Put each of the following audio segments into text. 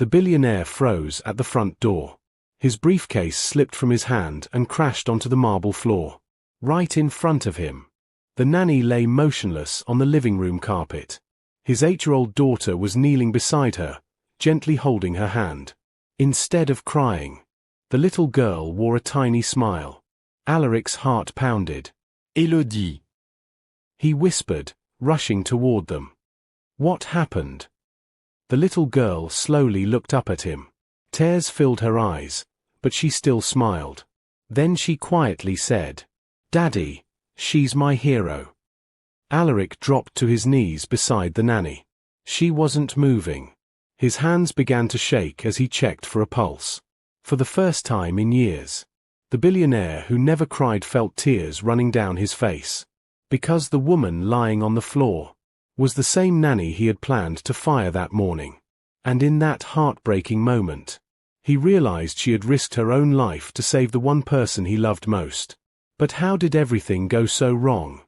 The billionaire froze at the front door. His briefcase slipped from his hand and crashed onto the marble floor. Right in front of him. The nanny lay motionless on the living room carpet. His 8-year-old daughter was kneeling beside her, gently holding her hand. Instead of crying, the little girl wore a tiny smile. Alaric's heart pounded. "Elodie," he whispered, rushing toward them. What happened? The little girl slowly looked up at him. Tears filled her eyes, but she still smiled. Then she quietly said, "Daddy, she's my hero." Alaric dropped to his knees beside the nanny. She wasn't moving. His hands began to shake as he checked for a pulse. For the first time in years, the billionaire who never cried felt tears running down his face. Because the woman lying on the floor was the same nanny he had planned to fire that morning. And in that heartbreaking moment, he realized she had risked her own life to save the one person he loved most. But how did everything go so wrong?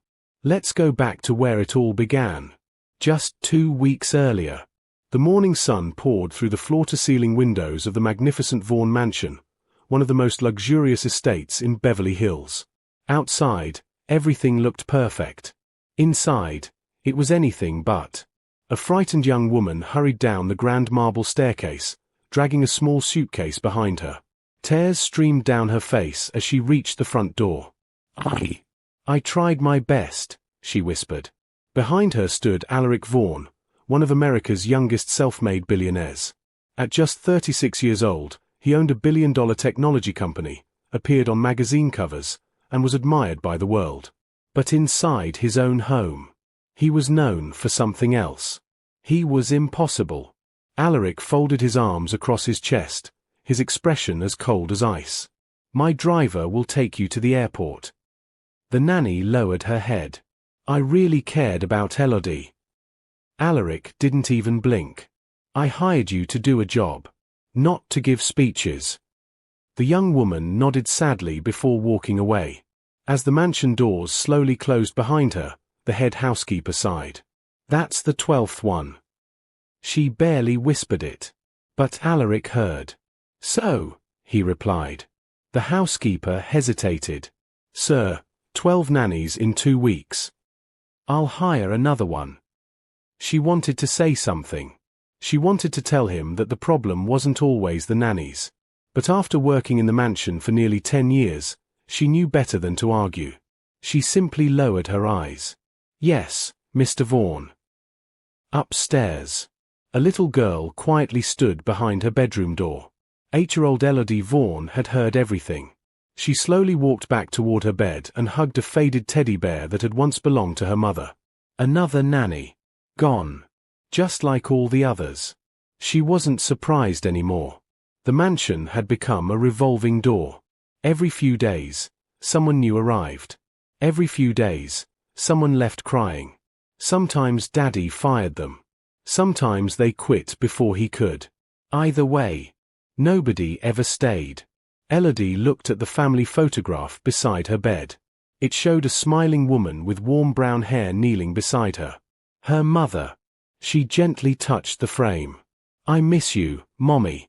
Let's go back to where it all began. Just 2 weeks earlier, the morning sun poured through the floor-to-ceiling windows of the magnificent Vaughn mansion, one of the most luxurious estates in Beverly Hills. Outside, everything looked perfect. Inside, it was anything but. A frightened young woman hurried down the grand marble staircase, dragging a small suitcase behind her. Tears streamed down her face as she reached the front door. I tried my best," she whispered. Behind her stood Alaric Vaughn, one of America's youngest self-made billionaires. At just 36 years old, he owned a billion-dollar technology company, appeared on magazine covers, and was admired by the world. But inside his own home, he was known for something else. He was impossible. Alaric folded his arms across his chest, his expression as cold as ice. "My driver will take you to the airport." The nanny lowered her head. "I really cared about Elodie." Alaric didn't even blink. "I hired you to do a job, not to give speeches." The young woman nodded sadly before walking away. As the mansion doors slowly closed behind her, the head housekeeper sighed. "That's the 12th one." She barely whispered it. But Alaric heard. "So," he replied. The housekeeper hesitated. "Sir, 12 nannies in 2 weeks. I'll hire another one." She wanted to say something. She wanted to tell him that the problem wasn't always the nannies. But after working in the mansion for nearly 10 years, she knew better than to argue. She simply lowered her eyes. "Yes, Mr. Vaughn." Upstairs, a little girl quietly stood behind her bedroom door. 8-year-old Elodie Vaughn had heard everything. She slowly walked back toward her bed and hugged a faded teddy bear that had once belonged to her mother. Another nanny. Gone. Just like all the others. She wasn't surprised anymore. The mansion had become a revolving door. Every few days, someone new arrived. Every few days, someone left crying. Sometimes Daddy fired them. Sometimes they quit before he could. Either way, nobody ever stayed. Elodie looked at the family photograph beside her bed. It showed a smiling woman with warm brown hair kneeling beside her. Her mother. She gently touched the frame. "I miss you, Mommy."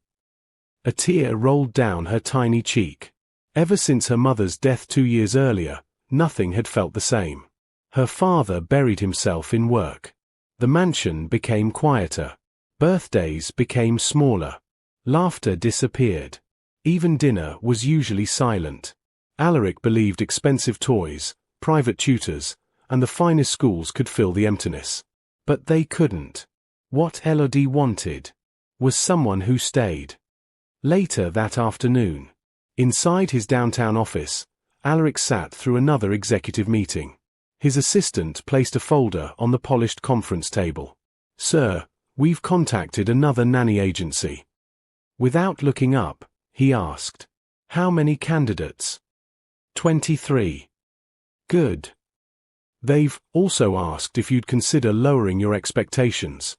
A tear rolled down her tiny cheek. Ever since her mother's death 2 years earlier, nothing had felt the same. Her father buried himself in work. The mansion became quieter. Birthdays became smaller. Laughter disappeared. Even dinner was usually silent. Alaric believed expensive toys, private tutors, and the finest schools could fill the emptiness. But they couldn't. What Elodie wanted was someone who stayed. Later that afternoon, inside his downtown office, Alaric sat through another executive meeting. His assistant placed a folder on the polished conference table. "Sir, we've contacted another nanny agency." Without looking up, he asked, "How many candidates?" 23. "Good. They've also asked if you'd consider lowering your expectations."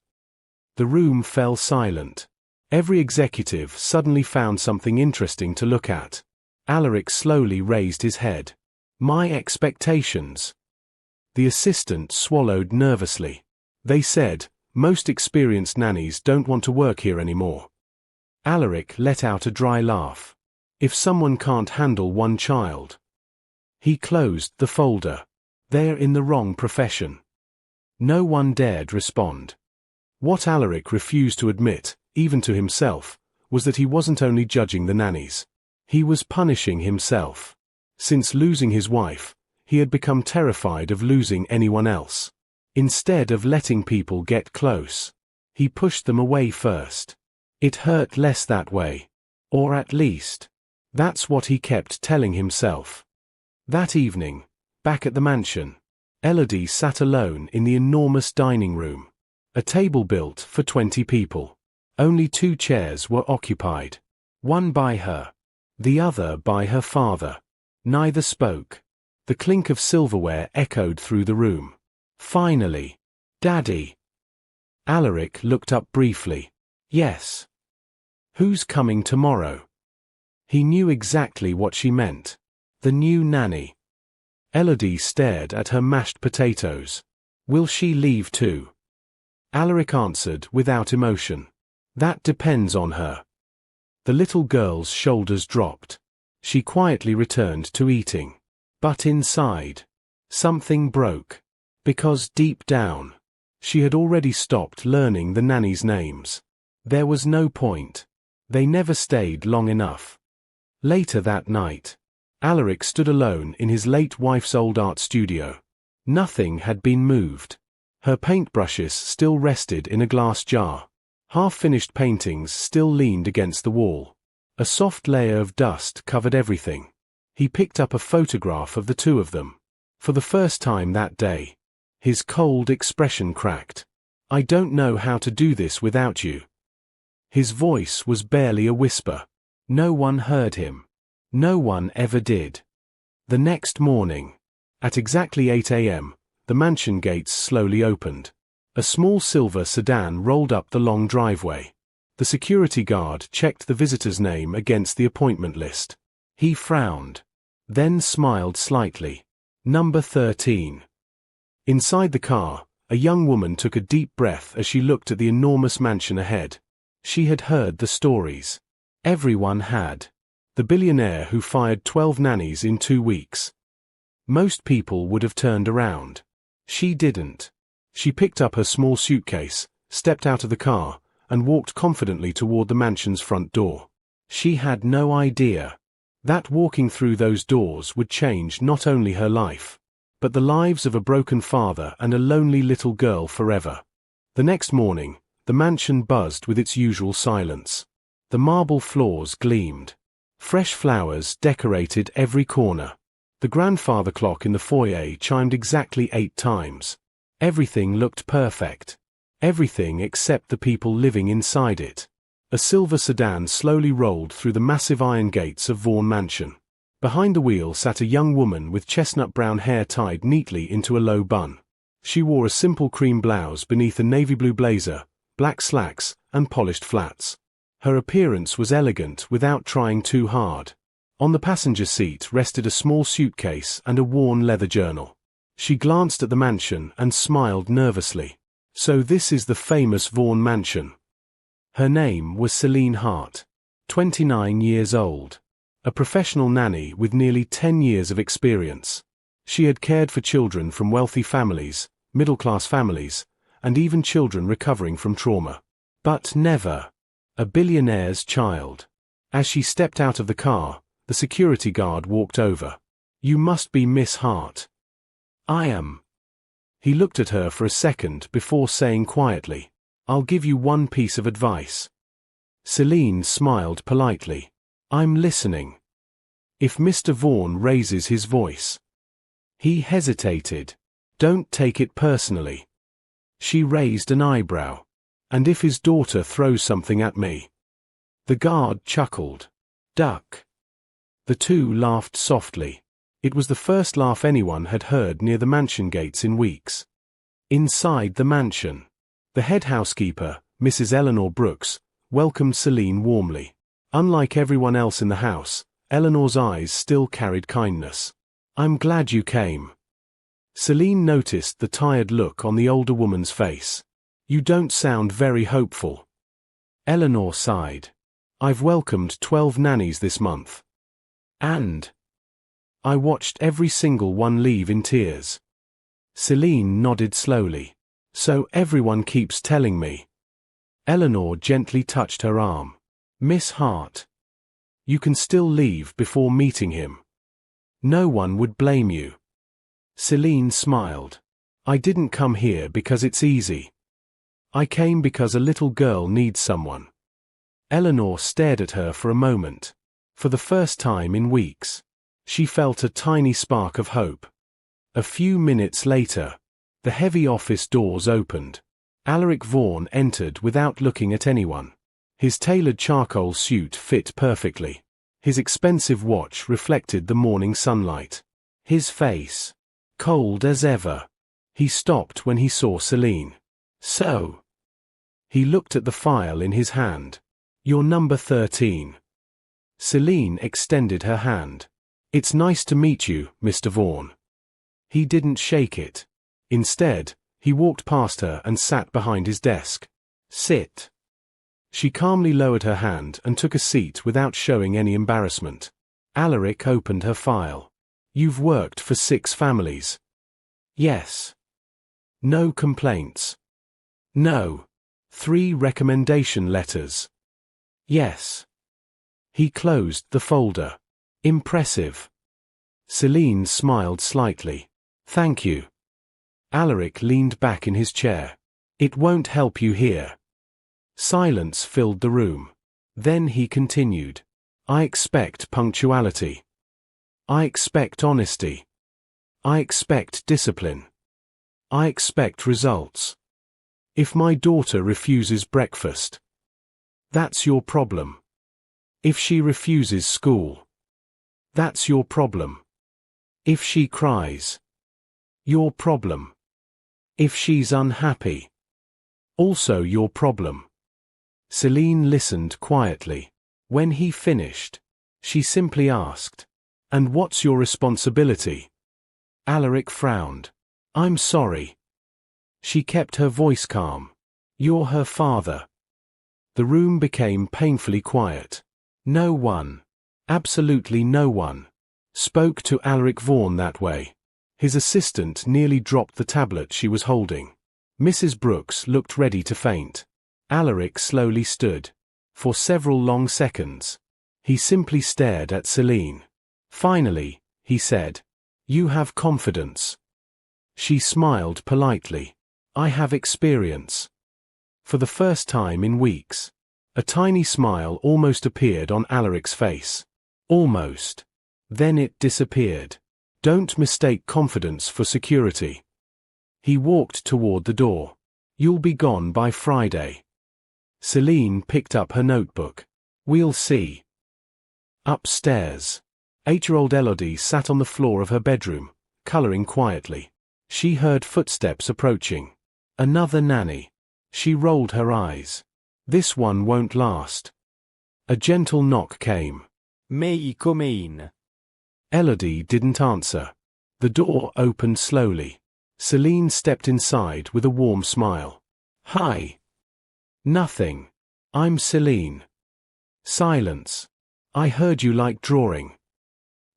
The room fell silent. Every executive suddenly found something interesting to look at. Alaric slowly raised his head. "My expectations?" The assistant swallowed nervously. "They said, most experienced nannies don't want to work here anymore. Alaric let out a dry laugh. If someone can't handle one child. He closed the folder. They're in the wrong profession. No one dared respond. What Alaric refused to admit, even to himself, was that he wasn't only judging the nannies. He was punishing himself. Since losing his wife, he had become terrified of losing anyone else. Instead of letting people get close, he pushed them away first. It hurt less that way. Or at least, that's what he kept telling himself. That evening, back at the mansion, Elodie sat alone in the enormous dining room. A table built for 20 people. Only 2 chairs were occupied. One by her, the other by her father. Neither spoke. The clink of silverware echoed through the room. Finally, Daddy. Alaric looked up briefly. Yes. Who's coming tomorrow? He knew exactly what she meant. The new nanny. Elodie stared at her mashed potatoes. Will she leave too? Alaric answered without emotion. That depends on her. The little girl's shoulders dropped. She quietly returned to eating. But inside, something broke. Because deep down, she had already stopped learning the nannies' names. There was no point. They never stayed long enough. Later that night, Alaric stood alone in his late wife's old art studio. Nothing had been moved. Her paintbrushes still rested in a glass jar. Half-finished paintings still leaned against the wall. A soft layer of dust covered everything. He picked up a photograph of the two of them. For the first time that day, his cold expression cracked. I don't know how to do this without you. His voice was barely a whisper. No one heard him. No one ever did. The next morning, at exactly 8 a.m., the mansion gates slowly opened. A small silver sedan rolled up the long driveway. The security guard checked the visitor's name against the appointment list. He frowned, then smiled slightly. Number 13. Inside the car, a young woman took a deep breath as she looked at the enormous mansion ahead. She had heard the stories. Everyone had. The billionaire who fired 12 nannies in 2 weeks. Most people would have turned around. She didn't. She picked up her small suitcase, stepped out of the car, and walked confidently toward the mansion's front door. She had no idea that walking through those doors would change not only her life, but the lives of a broken father and a lonely little girl forever. The next morning, the mansion buzzed with its usual silence. The marble floors gleamed. Fresh flowers decorated every corner. The grandfather clock in the foyer chimed exactly 8 times. Everything looked perfect. Everything except the people living inside it. A silver sedan slowly rolled through the massive iron gates of Vaughn Mansion. Behind the wheel sat a young woman with chestnut-brown hair tied neatly into a low bun. She wore a simple cream blouse beneath a navy blue blazer, black slacks, and polished flats. Her appearance was elegant without trying too hard. On the passenger seat rested a small suitcase and a worn leather journal. She glanced at the mansion and smiled nervously. So this is the famous Vaughn Mansion. Her name was Selene Hart, 29 years old. A professional nanny with nearly 10 years of experience. She had cared for children from wealthy families, middle-class families, and even children recovering from trauma. But never a billionaire's child. As she stepped out of the car, the security guard walked over. You must be Miss Hart. I am. He looked at her for a second before saying quietly, I'll give you one piece of advice. Selene smiled politely. I'm listening. If Mr. Vaughn raises his voice. He hesitated. Don't take it personally. She raised an eyebrow. And if his daughter throws something at me? The guard chuckled. Duck. The two laughed softly. It was the first laugh anyone had heard near the mansion gates in weeks. Inside the mansion, the head housekeeper, Mrs. Eleanor Brooks, welcomed Selene warmly. Unlike everyone else in the house, Eleanor's eyes still carried kindness. I'm glad you came. Selene noticed the tired look on the older woman's face. You don't sound very hopeful. Eleanor sighed. I've welcomed 12 nannies this month. And I watched every single one leave in tears. Selene nodded slowly. So everyone keeps telling me. Eleanor gently touched her arm. Miss Hart. You can still leave before meeting him. No one would blame you. Selene smiled. I didn't come here because it's easy. I came because a little girl needs someone. Eleanor stared at her for a moment. For the first time in weeks, she felt a tiny spark of hope. A few minutes later, the heavy office doors opened. Alaric Vaughn entered without looking at anyone. His tailored charcoal suit fit perfectly. His expensive watch reflected the morning sunlight. His face, cold as ever. He stopped when he saw Selene. So. He looked at the file in his hand. You're number 13. Selene extended her hand. It's nice to meet you, Mr. Vaughn. He didn't shake it. Instead, he walked past her and sat behind his desk. Sit. She calmly lowered her hand and took a seat without showing any embarrassment. Alaric opened her file. You've worked for 6 families. Yes. No complaints. No. 3 recommendation letters. Yes. He closed the folder. Impressive. Selene smiled slightly. Thank you. Alaric leaned back in his chair. It won't help you here. Silence filled the room. Then he continued. I expect punctuality. I expect honesty. I expect discipline. I expect results. If my daughter refuses breakfast, that's your problem. If she refuses school, that's your problem. If she cries, your problem. If she's unhappy, also your problem. Selene listened quietly. When he finished, she simply asked, And what's your responsibility? Alaric frowned. I'm sorry. She kept her voice calm. You're her father. The room became painfully quiet. No one, absolutely no one, spoke to Alaric Vaughn that way. His assistant nearly dropped the tablet she was holding. Mrs. Brooks looked ready to faint. Alaric slowly stood. For several long seconds, he simply stared at Selene. Finally, he said, You have confidence. She smiled politely. I have experience. For the first time in weeks, a tiny smile almost appeared on Alaric's face. Almost. Then it disappeared. Don't mistake confidence for security. He walked toward the door. You'll be gone by Friday. Selene picked up her notebook. We'll see. Upstairs. 8-year-old Elodie sat on the floor of her bedroom, coloring quietly. She heard footsteps approaching. Another nanny. She rolled her eyes. This one won't last. A gentle knock came. May I come in? Elodie didn't answer. The door opened slowly. Selene stepped inside with a warm smile. Hi. Nothing. I'm Selene. Silence. I heard you like drawing.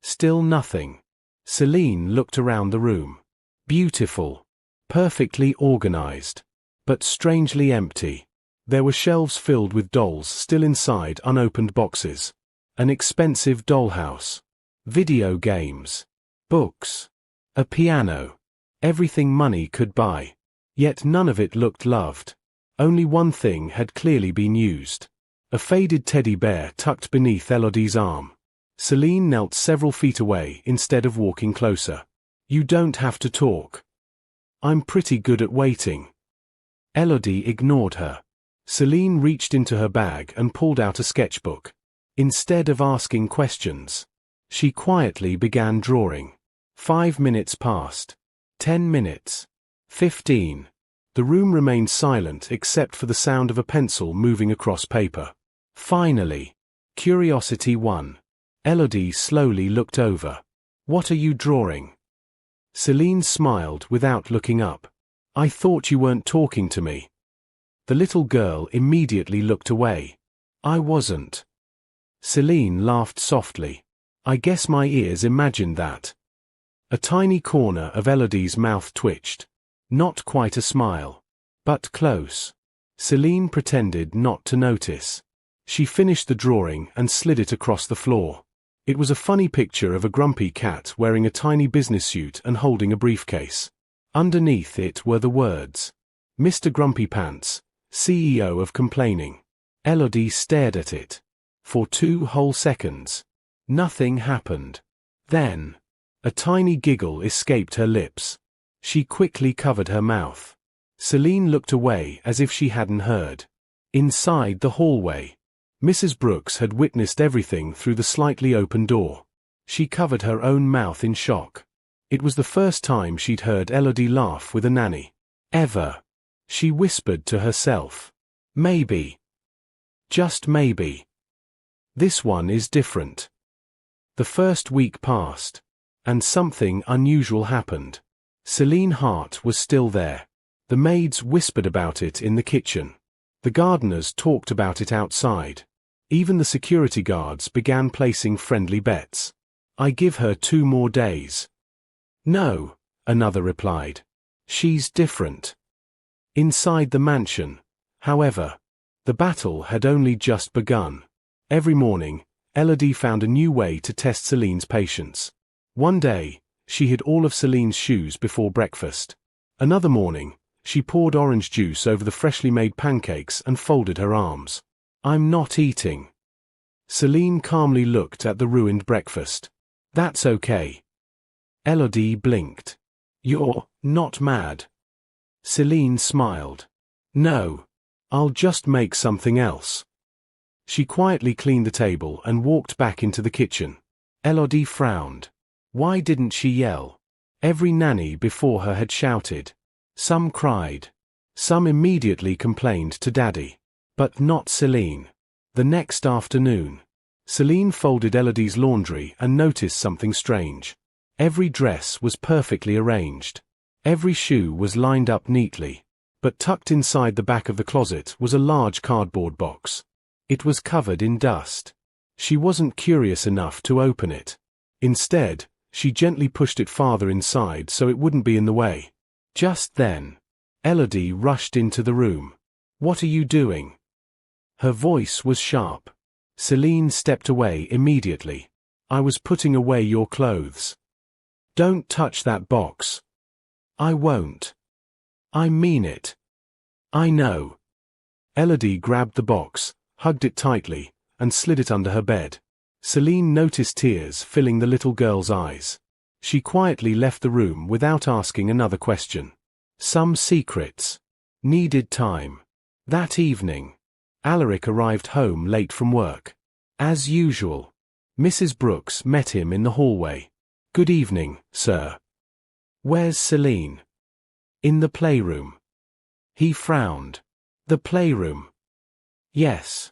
Still nothing. Selene looked around the room. Beautiful. Perfectly organized. But strangely empty. There were shelves filled with dolls still inside unopened boxes. An expensive dollhouse. Video games. Books. A piano. Everything money could buy. Yet none of it looked loved. Only one thing had clearly been used. A faded teddy bear tucked beneath Elodie's arm. Selene knelt several feet away instead of walking closer. You don't have to talk. I'm pretty good at waiting. Elodie ignored her. Selene reached into her bag and pulled out a sketchbook. Instead of asking questions, she quietly began drawing. 5 minutes passed. 10 minutes. 15. The room remained silent except for the sound of a pencil moving across paper. Finally, curiosity won. Elodie slowly looked over. What are you drawing? Selene smiled without looking up. I thought you weren't talking to me. The little girl immediately looked away. I wasn't. Selene laughed softly. I guess my ears imagined that. A tiny corner of Elodie's mouth twitched. Not quite a smile. But close. Selene pretended not to notice. She finished the drawing and slid it across the floor. It was a funny picture of a grumpy cat wearing a tiny business suit and holding a briefcase. Underneath it were the words, Mr. Grumpy Pants, CEO of Complaining. Elodie stared at it. For 2 whole seconds. Nothing happened. Then, a tiny giggle escaped her lips. She quickly covered her mouth. Selene looked away as if she hadn't heard. Inside the hallway, Mrs. Brooks had witnessed everything through the slightly open door. She covered her own mouth in shock. It was the first time she'd heard Elodie laugh with a nanny. Ever. She whispered to herself. Maybe. Just maybe. This one is different. The first week passed. And something unusual happened. Selene Hart was still there. The maids whispered about it in the kitchen. The gardeners talked about it outside. Even the security guards began placing friendly bets. I give her 2 more days. No, another replied. She's different. Inside the mansion, however, the battle had only just begun. Every morning, Elodie found a new way to test Selene's patience. One day, she hid all of Selene's shoes before breakfast. Another morning, she poured orange juice over the freshly made pancakes and folded her arms. I'm not eating. Selene calmly looked at the ruined breakfast. That's okay. Elodie blinked. You're not mad. Selene smiled. No. I'll just make something else. She quietly cleaned the table and walked back into the kitchen. Elodie frowned. Why didn't she yell? Every nanny before her had shouted. Some cried. Some immediately complained to Daddy. But not Selene. The next afternoon, Selene folded Elodie's laundry and noticed something strange. Every dress was perfectly arranged. Every shoe was lined up neatly. But tucked inside the back of the closet was a large cardboard box. It was covered in dust. She wasn't curious enough to open it. Instead, she gently pushed it farther inside so it wouldn't be in the way. Just then, Elodie rushed into the room. What are you doing? Her voice was sharp. Selene stepped away immediately. I was putting away your clothes. Don't touch that box. I won't. I mean it. I know. Elodie grabbed the box, hugged it tightly, and slid it under her bed. Selene noticed tears filling the little girl's eyes. She quietly left the room without asking another question. Some secrets needed time. That evening, Alaric arrived home late from work. As usual, Mrs. Brooks met him in the hallway. Good evening, sir. Where's Selene? In the playroom. He frowned. The playroom. Yes.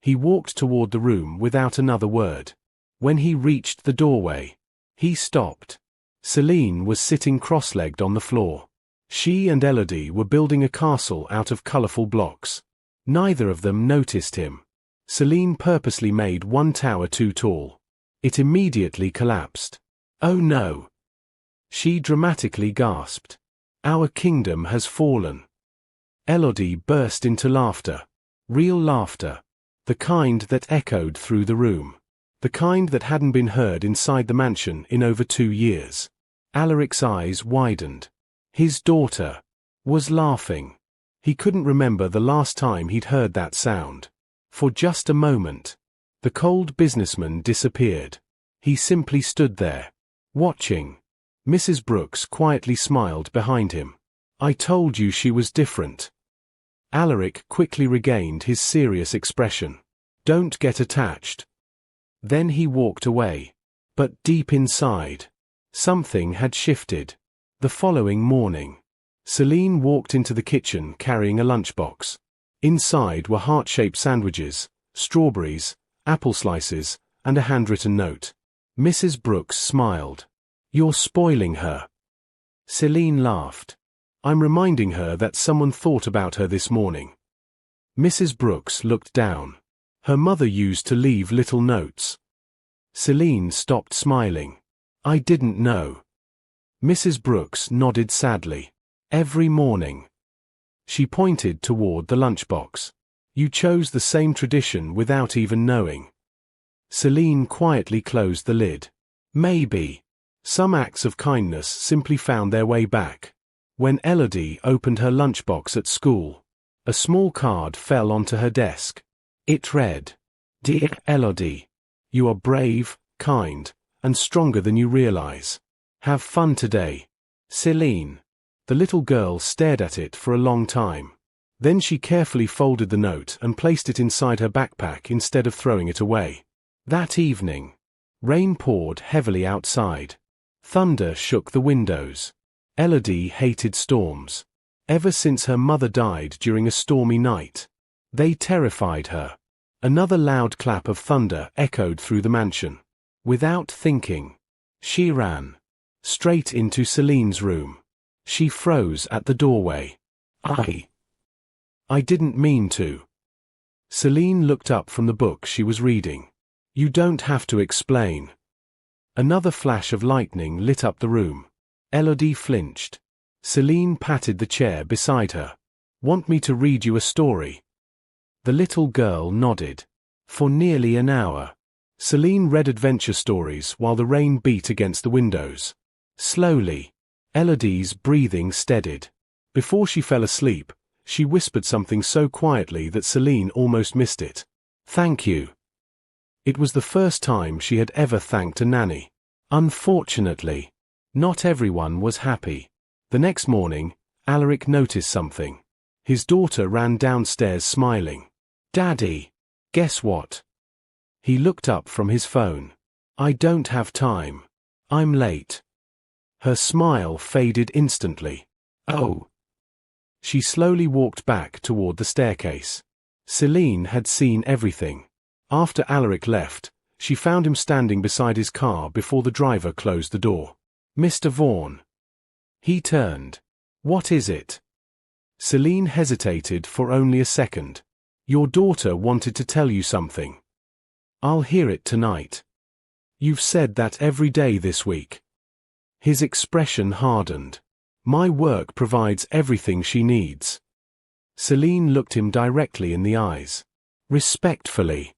He walked toward the room without another word. When he reached the doorway, he stopped. Selene was sitting cross-legged on the floor. She and Elodie were building a castle out of colorful blocks. Neither of them noticed him. Selene purposely made one tower too tall. It immediately collapsed. Oh no! She dramatically gasped. Our kingdom has fallen. Elodie burst into laughter. Real laughter. The kind that echoed through the room. The kind that hadn't been heard inside the mansion in over 2 years. Alaric's eyes widened. His daughter was laughing. He couldn't remember the last time he'd heard that sound. For just a moment, the cold businessman disappeared. He simply stood there, watching. Mrs. Brooks quietly smiled behind him. I told you she was different. Alaric quickly regained his serious expression. Don't get attached. Then he walked away. But deep inside, something had shifted. The following morning, Selene walked into the kitchen carrying a lunchbox. Inside were heart-shaped sandwiches, strawberries, apple slices, and a handwritten note. Mrs. Brooks smiled. You're spoiling her. Selene laughed. I'm reminding her that someone thought about her this morning. Mrs. Brooks looked down. Her mother used to leave little notes. Selene stopped smiling. I didn't know. Mrs. Brooks nodded sadly. Every morning. She pointed toward the lunchbox. You chose the same tradition without even knowing. Selene quietly closed the lid. Maybe. Some acts of kindness simply found their way back. When Elodie opened her lunchbox at school, a small card fell onto her desk. It read, Dear Elodie, you are brave, kind, and stronger than you realize. Have fun today. Selene. The little girl stared at it for a long time. Then she carefully folded the note and placed it inside her backpack instead of throwing it away. That evening, rain poured heavily outside. Thunder shook the windows. Elodie hated storms. Ever since her mother died during a stormy night, they terrified her. Another loud clap of thunder echoed through the mansion. Without thinking, she ran straight into Selene's room. She froze at the doorway. I didn't mean to. Selene looked up from the book she was reading. You don't have to explain. Another flash of lightning lit up the room. Elodie flinched. Selene patted the chair beside her. Want me to read you a story? The little girl nodded. For nearly an hour, Selene read adventure stories while the rain beat against the windows. Slowly, Elodie's breathing steadied. Before she fell asleep, she whispered something so quietly that Selene almost missed it. Thank you. It was the first time she had ever thanked a nanny. Unfortunately, not everyone was happy. The next morning, Alaric noticed something. His daughter ran downstairs smiling. Daddy, guess what? He looked up from his phone. I don't have time. I'm late. Her smile faded instantly. Oh. She slowly walked back toward the staircase. Selene had seen everything. After Alaric left, she found him standing beside his car before the driver closed the door. Mr. Vaughn. He turned. What is it? Selene hesitated for only a second. Your daughter wanted to tell you something. I'll hear it tonight. You've said that every day this week. His expression hardened. My work provides everything she needs. Selene looked him directly in the eyes. Respectfully.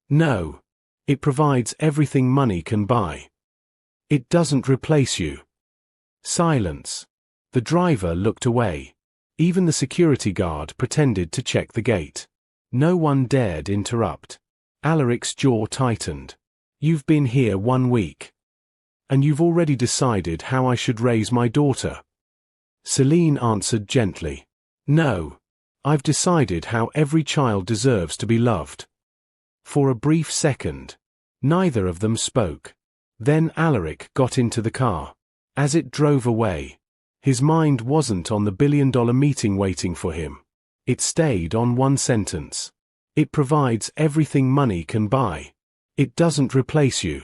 No. It provides everything money can buy. It doesn't replace you. Silence. The driver looked away. Even the security guard pretended to check the gate. No one dared interrupt. Alaric's jaw tightened. You've been here 1 week. And you've already decided how I should raise my daughter. Selene answered gently. No. I've decided how every child deserves to be loved. For a brief second, neither of them spoke. Then Alaric got into the car. As it drove away, his mind wasn't on the billion-dollar meeting waiting for him. It stayed on one sentence. It provides everything money can buy. It doesn't replace you.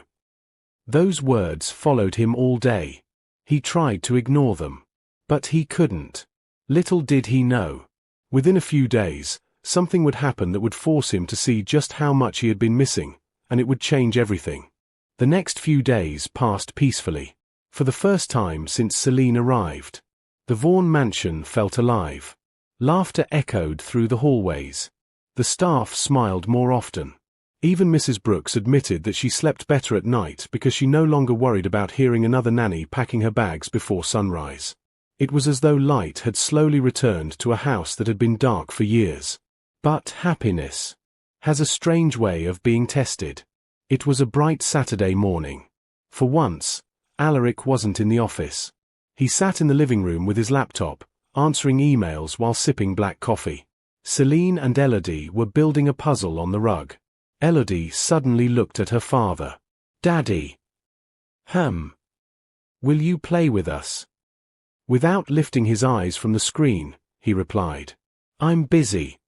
Those words followed him all day. He tried to ignore them. But he couldn't. Little did he know. Within a few days, something would happen that would force him to see just how much he had been missing, and it would change everything. The next few days passed peacefully. For the first time since Selene arrived, the Vaughn mansion felt alive. Laughter echoed through the hallways. The staff smiled more often. Even Mrs. Brooks admitted that she slept better at night because she no longer worried about hearing another nanny packing her bags before sunrise. It was as though light had slowly returned to a house that had been dark for years. But happiness has a strange way of being tested. It was a bright Saturday morning. For once, Alaric wasn't in the office. He sat in the living room with his laptop, answering emails while sipping black coffee. Selene and Elodie were building a puzzle on the rug. Elodie suddenly looked at her father. Daddy. Will you play with us? Without lifting his eyes from the screen, he replied. I'm busy.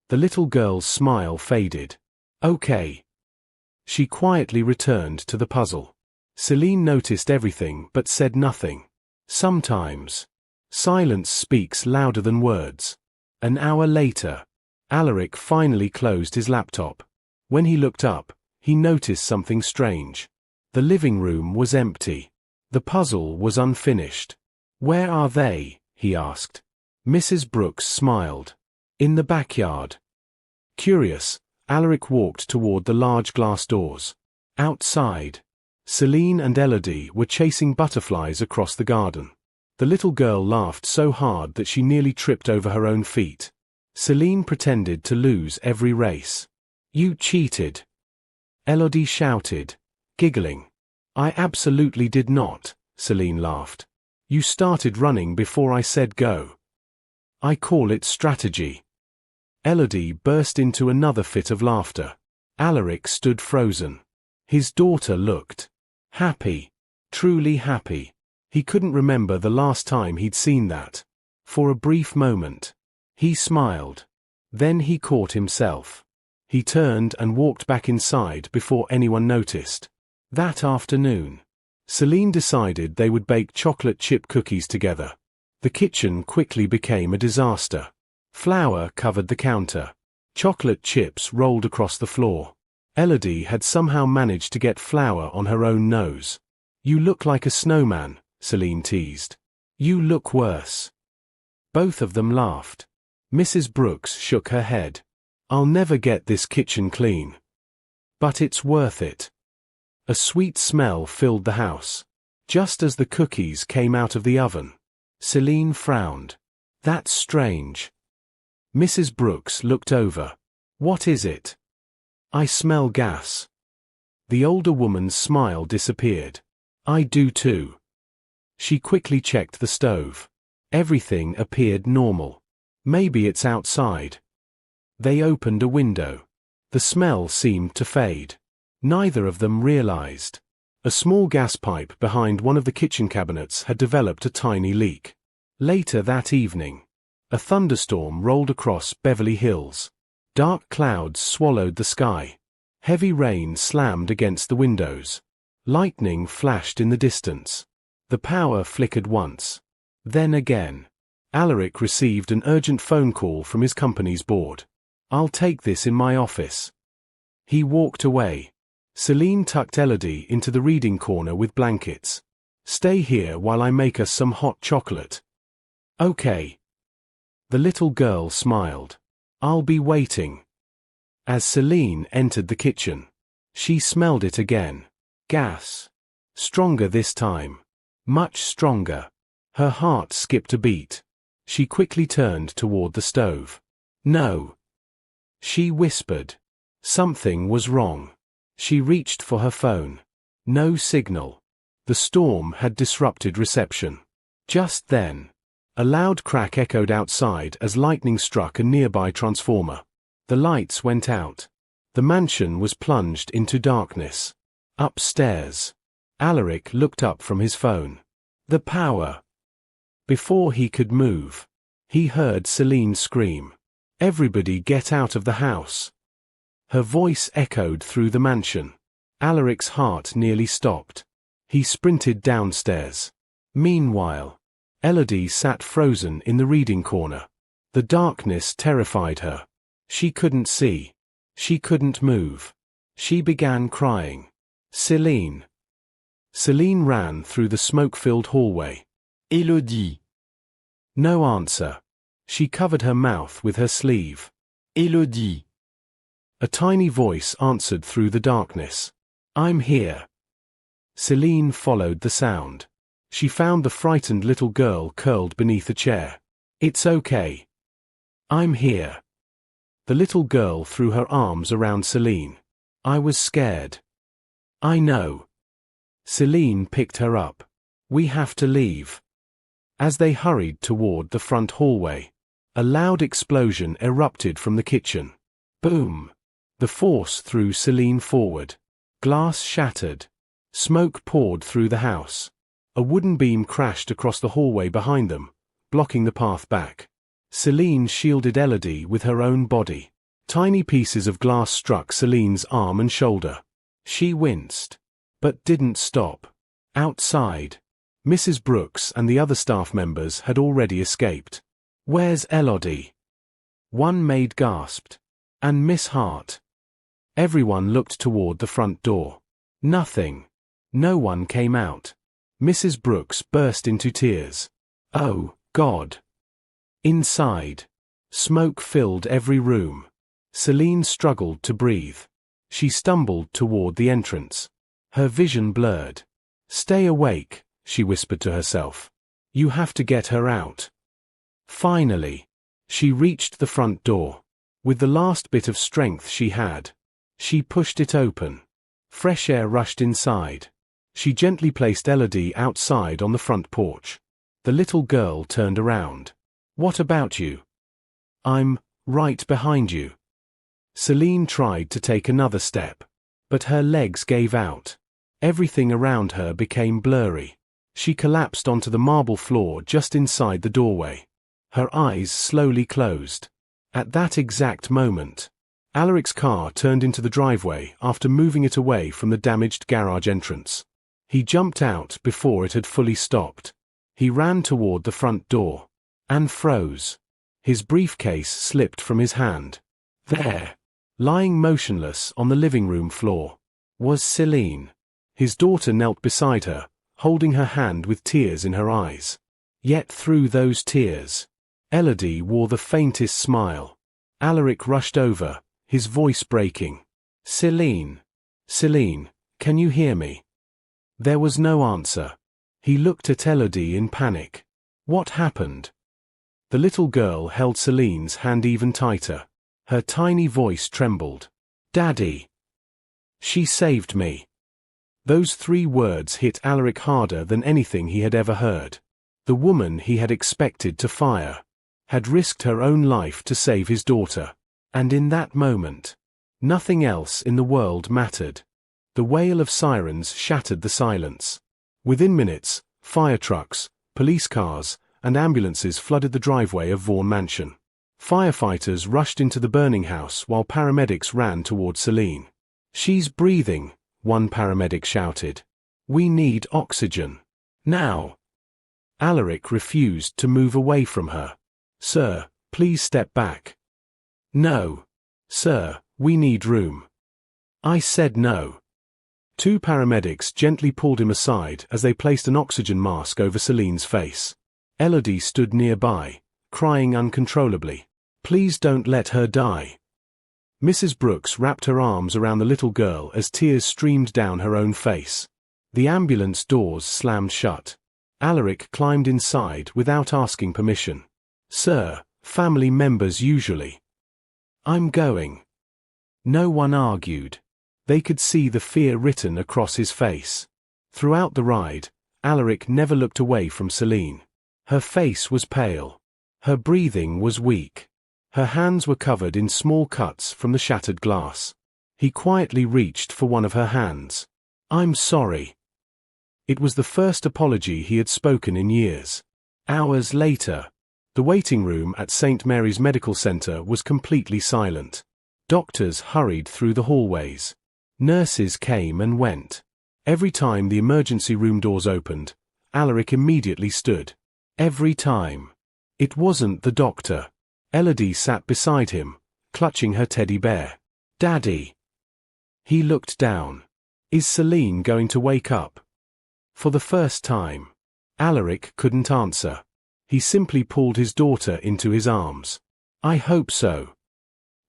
The little girl's smile faded. Okay. She quietly returned to the puzzle. Selene noticed everything but said nothing. Sometimes, silence speaks louder than words. An hour later, Alaric finally closed his laptop. When he looked up, he noticed something strange. The living room was empty. The puzzle was unfinished. "Where are they?" he asked. Mrs. Brooks smiled. "In the backyard." Curious, Alaric walked toward the large glass doors. Outside, Selene and Elodie were chasing butterflies across the garden. The little girl laughed so hard that she nearly tripped over her own feet. Selene pretended to lose every race. "You cheated!" Elodie shouted, giggling. "I absolutely did not," Selene laughed. "You started running before I said go. I call it strategy." Elodie burst into another fit of laughter. Alaric stood frozen. His daughter looked happy, truly happy. He couldn't remember the last time he'd seen that. For a brief moment, he smiled. Then he caught himself. He turned and walked back inside before anyone noticed. That afternoon, Selene decided they would bake chocolate chip cookies together. The kitchen quickly became a disaster. Flour covered the counter. Chocolate chips rolled across the floor. Elodie had somehow managed to get flour on her own nose. "You look like a snowman," Selene teased. "You look worse." Both of them laughed. Mrs. Brooks shook her head. "I'll never get this kitchen clean. But it's worth it." A sweet smell filled the house. Just as the cookies came out of the oven, Selene frowned. "That's strange." Mrs. Brooks looked over. "What is it?" "I smell gas." The older woman's smile disappeared. "I do too." She quickly checked the stove. Everything appeared normal. "Maybe it's outside." They opened a window. The smell seemed to fade. Neither of them realized. A small gas pipe behind one of the kitchen cabinets had developed a tiny leak. Later that evening, a thunderstorm rolled across Beverly Hills. Dark clouds swallowed the sky. Heavy rain slammed against the windows. Lightning flashed in the distance. The power flickered once. Then again. Alaric received an urgent phone call from his company's board. "I'll take this in my office." He walked away. Selene tucked Elodie into the reading corner with blankets. "Stay here while I make us some hot chocolate." "Okay." The little girl smiled. "I'll be waiting." As Selene entered the kitchen, she smelled it again. Gas. Stronger this time. Much stronger. Her heart skipped a beat. She quickly turned toward the stove. "No." She whispered. Something was wrong. She reached for her phone. No signal. The storm had disrupted reception. Just then, a loud crack echoed outside as lightning struck a nearby transformer. The lights went out. The mansion was plunged into darkness. Upstairs, Alaric looked up from his phone. The power. Before he could move, he heard Selene scream, "Everybody get out of the house." Her voice echoed through the mansion. Alaric's heart nearly stopped. He sprinted downstairs. Meanwhile, Elodie sat frozen in the reading corner. The darkness terrified her. She couldn't see. She couldn't move. She began crying. "Selene." Selene ran through the smoke-filled hallway. Elodie. No answer. She covered her mouth with her sleeve. Elodie. A tiny voice answered through the darkness. "I'm here." Selene followed the sound. She found the frightened little girl curled beneath a chair. "It's okay. I'm here." The little girl threw her arms around Selene. "I was scared." "I know." Selene picked her up. "We have to leave." As they hurried toward the front hallway, a loud explosion erupted from the kitchen. Boom! The force threw Selene forward. Glass shattered. Smoke poured through the house. A wooden beam crashed across the hallway behind them, blocking the path back. Selene shielded Elodie with her own body. Tiny pieces of glass struck Selene's arm and shoulder. She winced, but didn't stop. Outside, Mrs. Brooks and the other staff members had already escaped. "Where's Elodie?" One maid gasped. And Miss Hart? Everyone looked toward the front door. Nothing. No one came out. Mrs. Brooks burst into tears. Oh, God. Inside. Smoke filled every room. Selene struggled to breathe. She stumbled toward the entrance. Her vision blurred. Stay awake, she whispered to herself. You have to get her out. Finally, she reached the front door. With the last bit of strength she had, she pushed it open. Fresh air rushed inside. She gently placed Elodie outside on the front porch. The little girl turned around. What about you? I'm right behind you. Selene tried to take another step, but her legs gave out. Everything around her became blurry. She collapsed onto the marble floor just inside the doorway. Her eyes slowly closed. At that exact moment, Alaric's car turned into the driveway after moving it away from the damaged garage entrance. He jumped out before it had fully stopped. He ran toward the front door and froze. His briefcase slipped from his hand. There, lying motionless on the living room floor, was Selene. His daughter knelt beside her, holding her hand with tears in her eyes. Yet through those tears, Elodie wore the faintest smile. Alaric rushed over, his voice breaking. Selene. Selene, can you hear me? There was no answer. He looked at Elodie in panic. What happened? The little girl held Selene's hand even tighter. Her tiny voice trembled. Daddy. She saved me. Those 3 words hit Alaric harder than anything he had ever heard. The woman he had expected to fire had risked her own life to save his daughter. And in that moment, nothing else in the world mattered. The wail of sirens shattered the silence. Within minutes, fire trucks, police cars, and ambulances flooded the driveway of Vaughn Mansion. Firefighters rushed into the burning house while paramedics ran toward Selene. She's breathing, one paramedic shouted. We need oxygen. Now. Alaric refused to move away from her. Sir, please step back. No. Sir, we need room. I said no. 2 paramedics gently pulled him aside as they placed an oxygen mask over Selene's face. Elodie stood nearby, crying uncontrollably. Please don't let her die. Mrs. Brooks wrapped her arms around the little girl as tears streamed down her own face. The ambulance doors slammed shut. Alaric climbed inside without asking permission. Sir, family members usually. I'm going. No one argued. They could see the fear written across his face. Throughout the ride, Alaric never looked away from Selene. Her face was pale. Her breathing was weak. Her hands were covered in small cuts from the shattered glass. He quietly reached for one of her hands. I'm sorry. It was the first apology he had spoken in years. Hours later, the waiting room at St. Mary's Medical Center was completely silent. Doctors hurried through the hallways. Nurses came and went. Every time the emergency room doors opened, Alaric immediately stood. Every time. It wasn't the doctor. Elodie sat beside him, clutching her teddy bear. Daddy. He looked down. Is Selene going to wake up? For the first time, Alaric couldn't answer. He simply pulled his daughter into his arms. I hope so.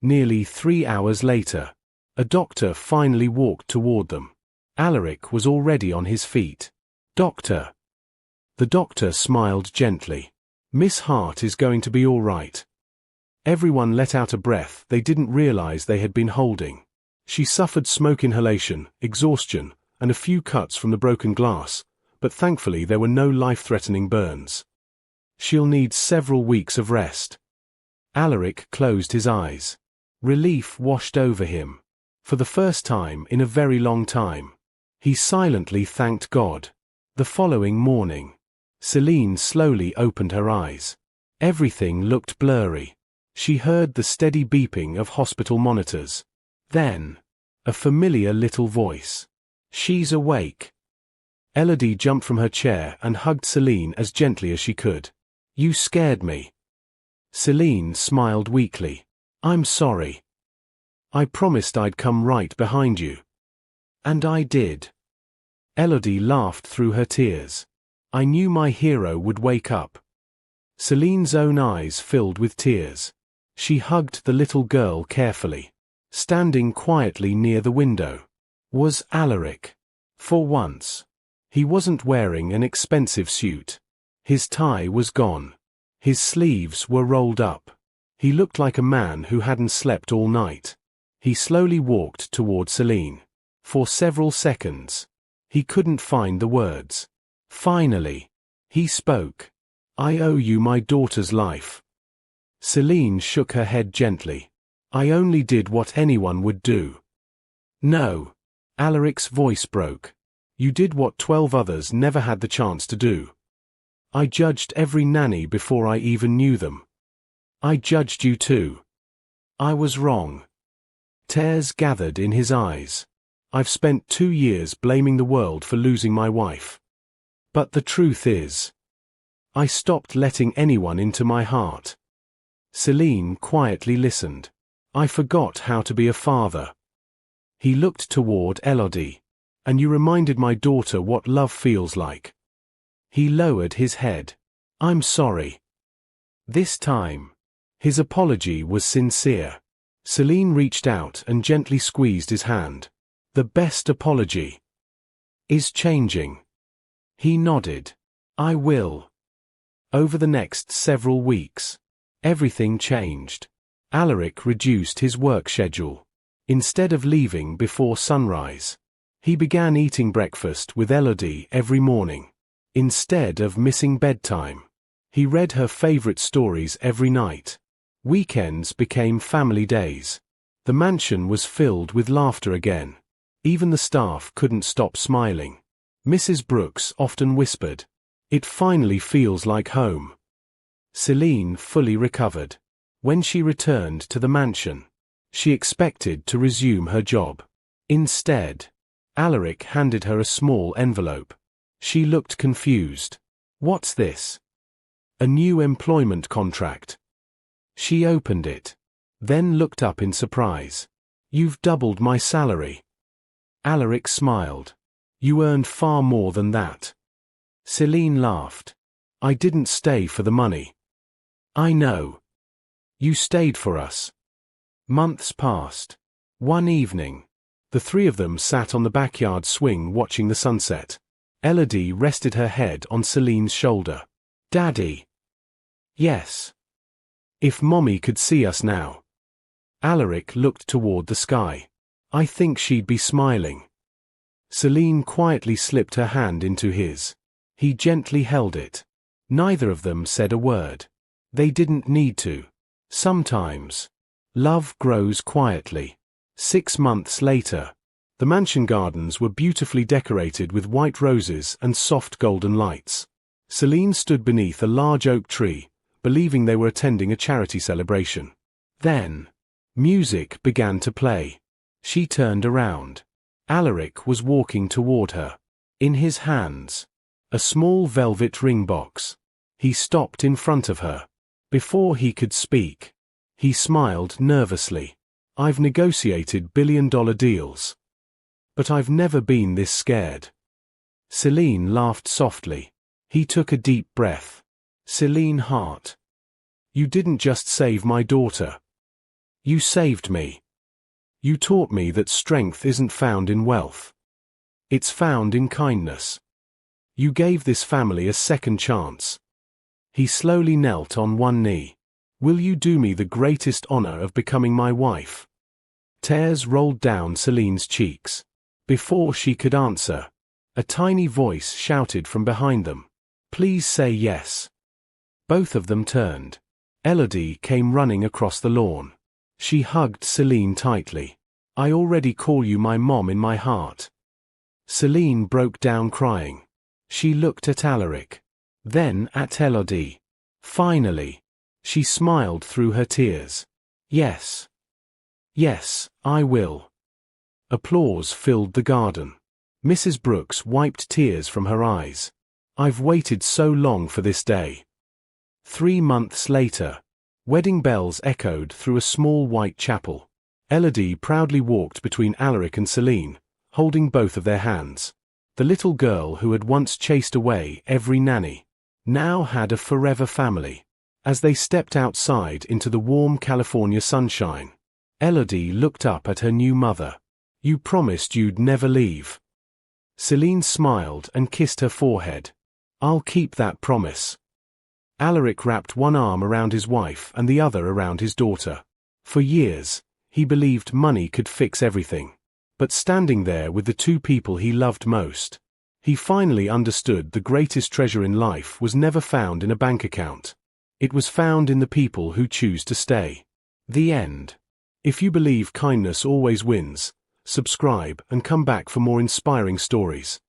Nearly 3 hours later, a doctor finally walked toward them. Alaric was already on his feet. Doctor. The doctor smiled gently. Miss Hart is going to be all right. Everyone let out a breath they didn't realize they had been holding. She suffered smoke inhalation, exhaustion, and a few cuts from the broken glass, but thankfully there were no life-threatening burns. She'll need several weeks of rest. Alaric closed his eyes. Relief washed over him. For the first time in a very long time, he silently thanked God. The following morning, Selene slowly opened her eyes. Everything looked blurry. She heard the steady beeping of hospital monitors. Then, a familiar little voice. She's awake. Elodie jumped from her chair and hugged Selene as gently as she could. You scared me. Selene smiled weakly. I'm sorry. I promised I'd come right behind you. And I did. Elodie laughed through her tears. I knew my hero would wake up. Selene's own eyes filled with tears. She hugged the little girl carefully. Standing quietly near the window was Alaric. For once. He wasn't wearing an expensive suit. His tie was gone. His sleeves were rolled up. He looked like a man who hadn't slept all night. He slowly walked toward Selene. For several seconds. He couldn't find the words. Finally. He spoke. I owe you my daughter's life. Selene shook her head gently. I only did what anyone would do. No. Alaric's voice broke. You did what 12 others never had the chance to do. I judged every nanny before I even knew them. I judged you too. I was wrong. Tears gathered in his eyes. I've spent 2 years blaming the world for losing my wife. But the truth is, I stopped letting anyone into my heart. Selene quietly listened. I forgot how to be a father. He looked toward Elodie. And you reminded my daughter what love feels like. He lowered his head. I'm sorry. This time, his apology was sincere. Selene reached out and gently squeezed his hand. The best apology is changing. He nodded. I will. Over the next several weeks, everything changed. Alaric reduced his work schedule. Instead of leaving before sunrise, he began eating breakfast with Elodie every morning. Instead of missing bedtime, he read her favorite stories every night. Weekends became family days. The mansion was filled with laughter again. Even the staff couldn't stop smiling. Mrs. Brooks often whispered, "It finally feels like home." Selene fully recovered. When she returned to the mansion, she expected to resume her job. Instead, Alaric handed her a small envelope. She looked confused. What's this? A new employment contract. She opened it, then looked up in surprise. You've doubled my salary. Alaric smiled. You earned far more than that. Selene laughed. I didn't stay for the money. I know. You stayed for us. Months passed. One evening, the three of them sat on the backyard swing watching the sunset. Elodie rested her head on Selene's shoulder. Daddy. Yes. If Mommy could see us now. Alaric looked toward the sky. I think she'd be smiling. Selene quietly slipped her hand into his. He gently held it. Neither of them said a word. They didn't need to. Sometimes, love grows quietly. 6 months later, the mansion gardens were beautifully decorated with white roses and soft golden lights. Selene stood beneath a large oak tree, believing they were attending a charity celebration. Then, music began to play. She turned around. Alaric was walking toward her. In his hands, a small velvet ring box. He stopped in front of her. Before he could speak, he smiled nervously. I've negotiated billion-dollar deals. But I've never been this scared. Selene laughed softly. He took a deep breath. Selene Hart. You didn't just save my daughter. You saved me. You taught me that strength isn't found in wealth. It's found in kindness. You gave this family a second chance. He slowly knelt on one knee. Will you do me the greatest honor of becoming my wife? Tears rolled down Selene's cheeks. Before she could answer, a tiny voice shouted from behind them. Please say yes. Both of them turned. Elodie came running across the lawn. She hugged Selene tightly. I already call you my mom in my heart. Selene broke down crying. She looked at Alaric. Then at Elodie. Finally, she smiled through her tears. Yes. Yes, I will. Applause filled the garden. Mrs. Brooks wiped tears from her eyes. I've waited so long for this day. 3 months later, Wedding bells echoed through a small white chapel. Elodie proudly walked between Alaric and Selene, holding both of their hands. The little girl who had once chased away every nanny now had a forever family. As they stepped outside into the warm California sunshine, Elodie looked up at her new mother. "You promised you'd never leave." Selene smiled and kissed her forehead. "I'll keep that promise." Alaric wrapped one arm around his wife and the other around his daughter. For years, he believed money could fix everything. But standing there with the two people he loved most, he finally understood the greatest treasure in life was never found in a bank account. It was found in the people who choose to stay. The end. If you believe kindness always wins, subscribe and come back for more inspiring stories.